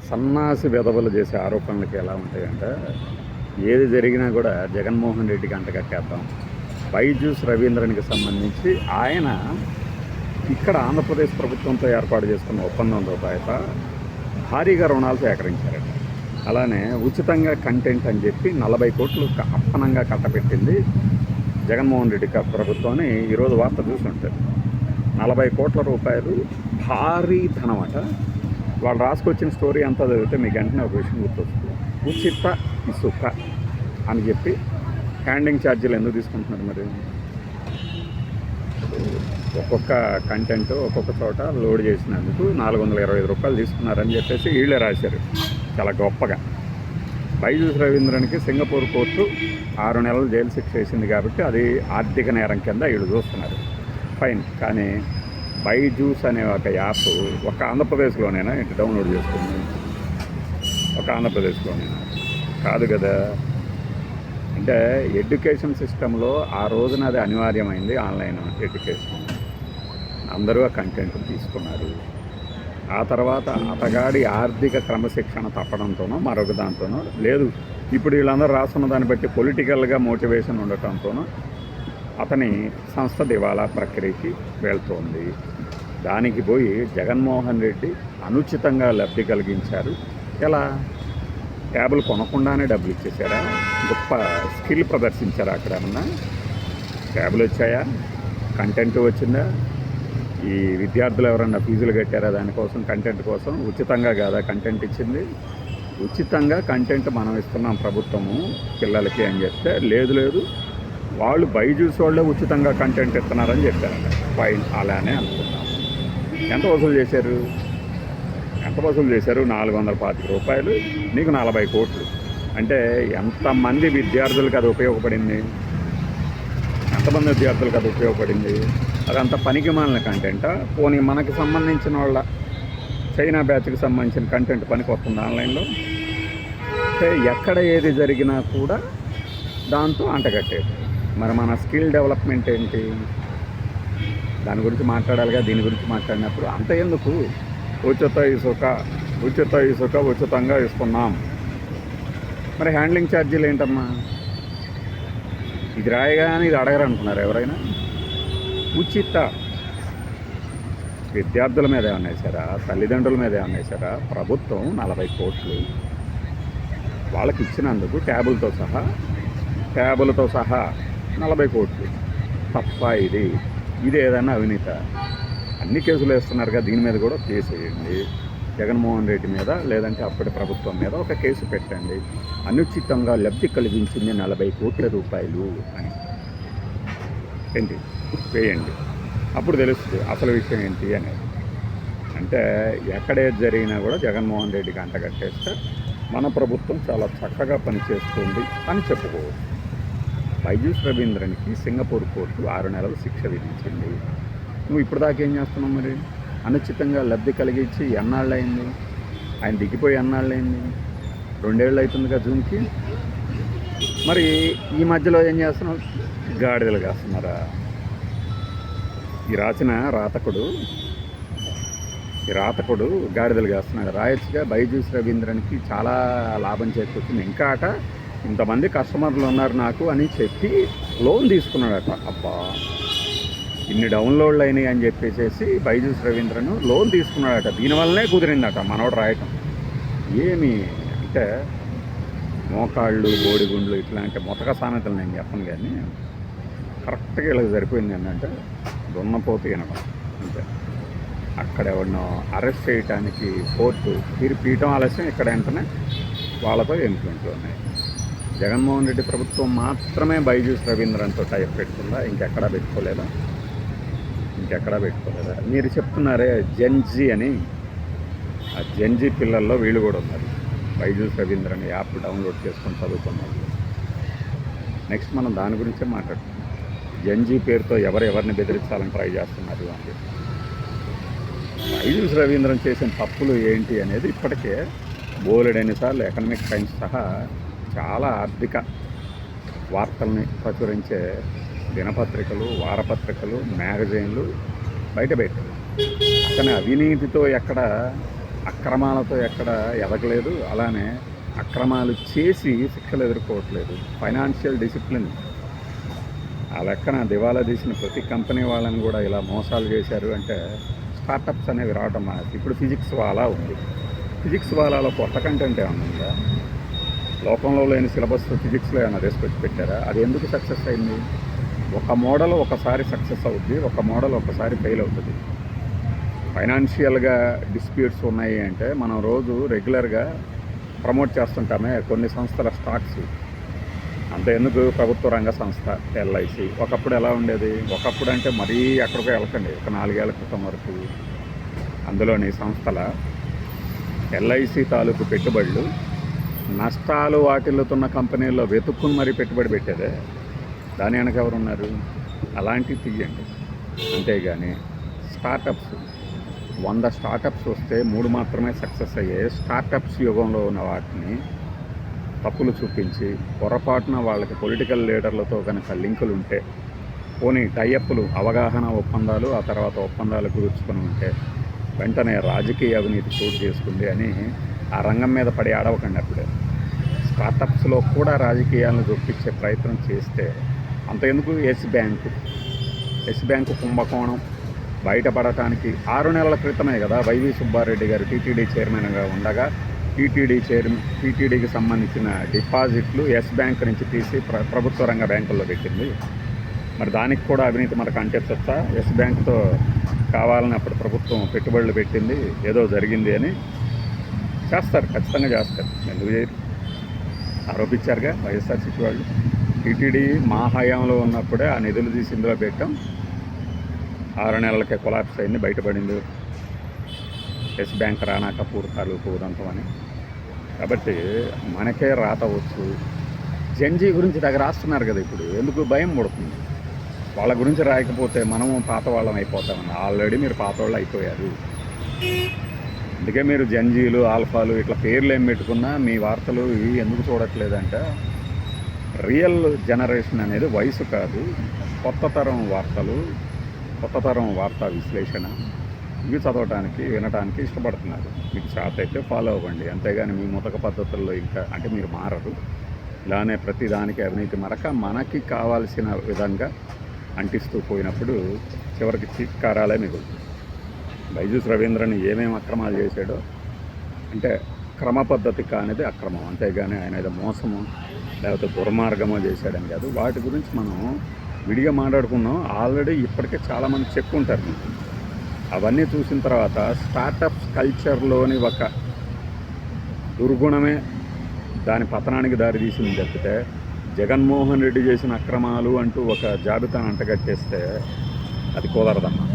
సన్నాసి వెధవలు చేసే ఆరోపణలకి ఎలా ఉంటాయంటే, ఏది జరిగినా కూడా జగన్మోహన్ రెడ్డికి అంటగట్టేద్దాం. బైజూస్ రవీంద్రన్కి సంబంధించి ఆయన ఇక్కడ ఆంధ్రప్రదేశ్ ప్రభుత్వంతో ఏర్పాటు చేసుకున్న ఒప్పందం రూపాయట భారీగా రుణాలు సేకరించారట. అలానే ఉచితంగా కంటెంట్ అని చెప్పి 40 కోట్లు అప్పనంగా కట్టబెట్టింది జగన్మోహన్ రెడ్డి ప్రభుత్వాన్ని ఈరోజు వార్త చూసుంటారు. 40 కోట్ల రూపాయలు భారీ ధనం అట. వాళ్ళు రాసుకొచ్చిన స్టోరీ అంతా చదివితే మీకు వెంటనే ఒక విషయం గుర్తొస్తుంది. ఉచిత ఇసుక అని చెప్పి హ్యాండింగ్ ఛార్జీలు ఎందుకు తీసుకుంటున్నారు మరి? ఒక్కొక్క కంటెంట్ ఒక్కొక్క చోట లోడ్ చేసినందుకు 425 రూపాయలు తీసుకున్నారని చెప్పేసి వీళ్ళే రాశారు చాలా గొప్పగా. బైజూస్ రవీంద్రన్కి సింగపూర్ కోర్టు 6 నెలలు జైలు శిక్ష వేసింది కాబట్టి అది ఆర్థిక నేరం కింద వీళ్ళు చూస్తున్నారు. ఫైన్. కానీ బైజూస్ అనే ఒక యాప్ ఒక ఆంధ్రప్రదేశ్లోనైనా డౌన్లోడ్ చేసుకుంది? ఒక ఆంధ్రప్రదేశ్లోనైనా కాదు కదా. అంటే ఎడ్యుకేషన్ సిస్టంలో ఆ రోజున అది అనివార్యమైంది. ఆన్లైన్ ఎడ్యుకేషన్ అందరూ ఆ కంటెంట్ తీసుకున్నారు. ఆ తర్వాత అతగాడి ఆర్థిక క్రమశిక్షణ తప్పడంతోనో మరొక దాంతోనో లేదు, ఇప్పుడు వీళ్ళందరూ రాస్తున్న దాన్ని బట్టి పొలిటికల్గా మోటివేషన్ ఉండటంతోనో అతని సంస్థ దివాలా ప్రక్రియకి వెళ్తోంది. దానికి పోయి జగన్మోహన్ రెడ్డి అనుచితంగా లబ్ధి కలిగించారు. ఎలా? ట్యాబులు కొనకుండానే డబ్బులు ఇచ్చేసారా? గొప్ప స్కిల్ ప్రదర్శించారా? అక్కడ ఏమన్నా ట్యాబులు వచ్చాయా? కంటెంట్ వచ్చిందా? ఈ విద్యార్థులు ఎవరన్నా ఫీజులు కట్టారా దానికోసం? కంటెంట్ కోసం ఉచితంగా కాదా కంటెంట్ ఇచ్చింది? ఉచితంగా కంటెంట్ మనం ఇస్తున్నాం ప్రభుత్వము పిల్లలకి అని చెప్తే లేదు వాళ్ళు బైజూస్ వాళ్ళే ఉచితంగా కంటెంట్ ఇస్తున్నారని చెప్పారంట. ఫైన్, అలానే అనుకున్నాం. ఎంత వసూలు చేశారు? 425 రూపాయలు, నీకు 40 కోట్లు. అంటే ఎంతమంది విద్యార్థులకు అది ఉపయోగపడింది? అదంత పనికి మాలిన కంటెంటా? పోనీ మనకి సంబంధించిన వాళ్ళ చైనా బ్యాచ్కి సంబంధించిన కంటెంట్ పనికి వస్తుంది ఆన్లైన్లో? అంటే ఎక్కడ ఏది జరిగినా కూడా దాంతో అంటగట్టేది. మరి మన స్కిల్ డెవలప్మెంట్ ఏంటి? దాని గురించి మాట్లాడాలిగా. దీని గురించి మాట్లాడినప్పుడు అంత ఎందుకు? ఉచిత ఇసుక ఉచితంగా ఇస్తున్నాం. మరి హ్యాండ్లింగ్ ఛార్జీలు ఏంటమ్మా? ఇది రాయగానే ఇది అడగరు అనుకున్నారు ఎవరైనా? ఉచిత విద్యార్థుల మీద ఏమన్నా వేశారా? తల్లిదండ్రుల మీద ఏమన్నా వేశారా? ప్రభుత్వం 40 కోట్లు వాళ్ళకి ఇచ్చినందుకు ట్యాబులతో సహా 40 కోట్లు. తప్ప ఇది ఏదైనా అవినీత? అన్ని కేసులు వేస్తున్నారుగా, దీని మీద కూడా కేసు వేయండి. జగన్మోహన్ రెడ్డి మీద లేదంటే అప్పటి ప్రభుత్వం మీద ఒక కేసు పెట్టండి. అనుచితంగా లబ్ధి కలిగించింది 40 కోట్ల రూపాయలు అని ఏంటి వేయండి. అప్పుడు తెలుస్తుంది అసలు విషయం ఏంటి అనేది. అంటే ఎక్కడేది జరిగినా కూడా జగన్మోహన్ రెడ్డికి అంటగట్టేస్తే మన ప్రభుత్వం చాలా చక్కగా పనిచేస్తుంది అని చెప్పుకోవచ్చు. బైజూస్ రవీంద్రన్కి సింగపూర్ కోర్టు 6 నెలలు శిక్ష విధించింది. నువ్వు ఇప్పుడు దాకా ఏం చేస్తున్నావు మరి? అనుచితంగా లబ్ధి కలిగించి ఎన్నాళ్ళయింది? ఆయన దిగిపోయి ఎన్నాళ్ళయింది? 2 ఏళ్ళు అవుతుందిగా జూన్కి. మరి ఈ మధ్యలో ఏం చేస్తున్నావు? గాడిదలు కాస్తున్నారా? ఈ రాతకుడు గాడిదలు కాస్తున్నాడు. రాయొచ్చుగా. బైజూస్ రవీంద్రన్కి చాలా లాభం చేకూర్చింది. ఇంకా ఇంతమంది కస్టమర్లు ఉన్నారు నాకు అని చెప్పి లోన్ తీసుకున్నాడట. అబ్బా, ఇన్ని డౌన్లోడ్లు అయినాయి అని చెప్పేసి బైజూస్ రవీంద్రన్ లోన్ తీసుకున్నాడట. దీనివల్లనే కుదిరిందట మనోడు రాయటం. ఏమి అంటే మోకాళ్ళు బోడిగుండ్లు ఇట్లాంటి మొతక సామెతలు నేను చెప్పను, కానీ కరెక్ట్గా ఇలా సరిపోయింది ఏంటంటే దున్నపోతు వినడం అంతే. అక్కడ ఎవరినో అరెస్ట్ చేయడానికి కోర్టు పీఠం ఆలస్యం, ఇక్కడ వెంటనే వాళ్ళతో ఎన్నికలు ఉన్నాయి. జగన్మోహన్ రెడ్డి ప్రభుత్వం మాత్రమే బైజూస్ రవీంద్రన్తో టైప్ పెట్టుకుందా? ఇంకెక్కడా పెట్టుకోలేదా? మీరు చెప్తున్నారే జెన్జీ అని, ఆ జెన్జీ పిల్లల్లో వీళ్ళు కూడా ఉన్నారు. బైజూస్ రవీంద్రన్ యాప్ డౌన్లోడ్ చేసుకొని చదువుకున్నారు. నెక్స్ట్ మనం దాని గురించే మాట్లాడుతున్నాం. జెన్జీ పేరుతో ఎవరిని బెదిరించాలని ట్రై చేస్తున్నారు అని చెప్పి. బైజూస్ రవీంద్రన్ చేసిన తప్పులు ఏంటి అనేది ఇప్పటికే బోలెడన్నిసార్లు ఎకనామిక్ టైమ్స్ సహా చాలా ఆర్థిక వార్తల్ని ప్రచురించే దినపత్రికలు, వారపత్రికలు, మ్యాగజైన్లు బయటపెట్టారు. అతని అవినీతితో ఎక్కడ అక్రమాలతో ఎక్కడ ఎదగలేదు, అలానే అక్రమాలు చేసి శిక్షలు ఎదుర్కోవట్లేదు. ఫైనాన్షియల్ డిసిప్లిన్ ఆ లెక్కన దివాలా తీసిన ప్రతి కంపెనీ వాళ్ళని కూడా ఇలా మోసాలు చేశారు అంటే స్టార్టప్స్ అనేవి రావటం మానేసి. ఇప్పుడు ఫిజిక్స్ వాలా ఉంది. ఫిజిక్స్ వాలాలో కొత్త కంటెంట్ ఏమన్నా ఉందా? లోకంలో లేని సిలబస్ ఫిజిక్స్లో ఏమైనా తీసుకొచ్చి పెట్టారా? అది ఎందుకు సక్సెస్ అయింది? ఒక మోడల్ ఒకసారి సక్సెస్ అవుద్ది, ఒక మోడల్ ఒకసారి ఫెయిల్ అవుతుంది. ఫైనాన్షియల్గా డిస్ప్యూట్స్ ఉన్నాయి అంటే మనం రోజు రెగ్యులర్గా ప్రమోట్ చేస్తుంటామే కొన్ని సంస్థల స్టాక్స్. అంత ఎందుకు ప్రభుత్వ రంగ సంస్థ ఎల్ఐసి ఒకప్పుడు ఎలా ఉండేది? ఒకప్పుడు అంటే మరీ ఎక్కడికో వెళ్ళకండి, ఒక 4 ఏళ్ల క్రితం వరకు అందులోని సంస్థల ఎల్ఐసి తాలూకు పెట్టుబడులు నష్టాలు వాటిల్లుతున్న కంపెనీల్లో వెతుక్కుని మరీ పెట్టుబడి పెట్టేదే. దాని వెనక ఎవరున్నారు? అలాంటివి తీయండి. అంతేగాని స్టార్టప్స్ 100 స్టార్టప్స్ వస్తే 3 మాత్రమే సక్సెస్ అయ్యాయి. స్టార్టప్స్ యుగంలో ఉన్న వాటిని తప్పులు చూపించి పొరపాటున వాళ్ళకి పొలిటికల్ లీడర్లతో కనుక లింకులు ఉంటే, పోనీ టైఅప్లు, అవగాహన ఒప్పందాలు, ఆ తర్వాత ఒప్పందాలు కుదుర్చుకొని ఉంటే వెంటనే రాజకీయ అవినీతి చోటు చేసుకుంది అని ఆ రంగం మీద పడి ఆడవకండి. అప్పుడే స్టార్టప్స్లో కూడా రాజకీయాలను చొప్పించే ప్రయత్నం చేస్తే అంత ఎందుకు? ఎస్ బ్యాంకు కుంభకోణం బయటపడటానికి 6 నెలల క్రితమే కదా వైవి సుబ్బారెడ్డి గారు టీటీడీ చైర్మన్గా ఉండగా టీటీడీకి సంబంధించిన డిపాజిట్లు ఎస్ బ్యాంక్ నుంచి తీసి ప్రభుత్వ రంగ బ్యాంకుల్లో పెట్టింది. మరి దానికి కూడా అవినీతి మనకు అంటెచ్చొచ్చా? ఎస్ బ్యాంక్తో కావాలని అప్పుడు ప్రభుత్వం పెట్టుబడులు పెట్టింది, ఏదో జరిగింది అని చేస్తారు, ఖచ్చితంగా చేస్తారు. ఎందుకు చేయరు? ఆరోపించారుగా వైఎస్ఆర్సీపీ వాళ్ళు. టీటీడీ మా హయాంలో ఉన్నప్పుడే ఆ నిధులు తీసి ఇందులో పెట్టాం, 6 నెలలకే కొలాప్స్ అయింది, బయటపడింది ఎస్ బ్యాంక్ రాణా కపూర్ తాలూకు ఉదంతం అని. కాబట్టి మనకే రాత వచ్చు. జెన్జీ గురించి దగ్గర రాస్తున్నారు కదా, ఇప్పుడు ఎందుకు భయం పడుతుంది? వాళ్ళ గురించి రాయకపోతే మనము పాత వాళ్ళం అయిపోతామని. ఆల్రెడీ మీరు పాత వాళ్ళు అయిపోయారు. అందుకే మీరు జెన్జీలు, ఆల్ఫాలు ఇట్లా పేర్లు ఏం పెట్టుకున్నా మీ వార్తలు ఇవి ఎందుకు చూడట్లేదంటే, రియల్ జనరేషన్ అనేది వయసు కాదు, కొత్త తరం వార్తలు, కొత్త తరం వార్తా విశ్లేషణ ఇవి చదవటానికి, వినటానికి ఇష్టపడుతున్నారు. మీకు చేత అయితే ఫాలో అవ్వండి, అంతేగాని మీ ముతక పద్ధతుల్లో ఇంకా అంటే మీరు మారరు. ఇలానే ప్రతిదానికి అవినీతి మరక మనకి కావాల్సిన విధంగా అంటిస్తూ పోయినప్పుడు చివరికి చీత్కారాలే మిగులుతుంది. బైజూస్ రవీంద్రని ఏమేమి అక్రమాలు చేశాడో అంటే క్రమ పద్ధతి కానిది అక్రమం, అంతేగాని ఆయన ఏదో మోసమో లేకపోతే దుర్మార్గమో చేశాడని కాదు. వాటి గురించి మనం విడిగా మాట్లాడుకున్నాం. ఆల్రెడీ ఇప్పటికే చాలామంది చెప్పుకుంటారు మీకు. అవన్నీ చూసిన తర్వాత స్టార్టప్స్ కల్చర్లోని ఒక దుర్గుణమే దాని పతనానికి దారితీసింది తప్పితే జగన్మోహన్ రెడ్డి చేసిన అక్రమాలు అంటూ ఒక జాబితాను అంటగట్టేస్తే అది కుదరదమ్మా.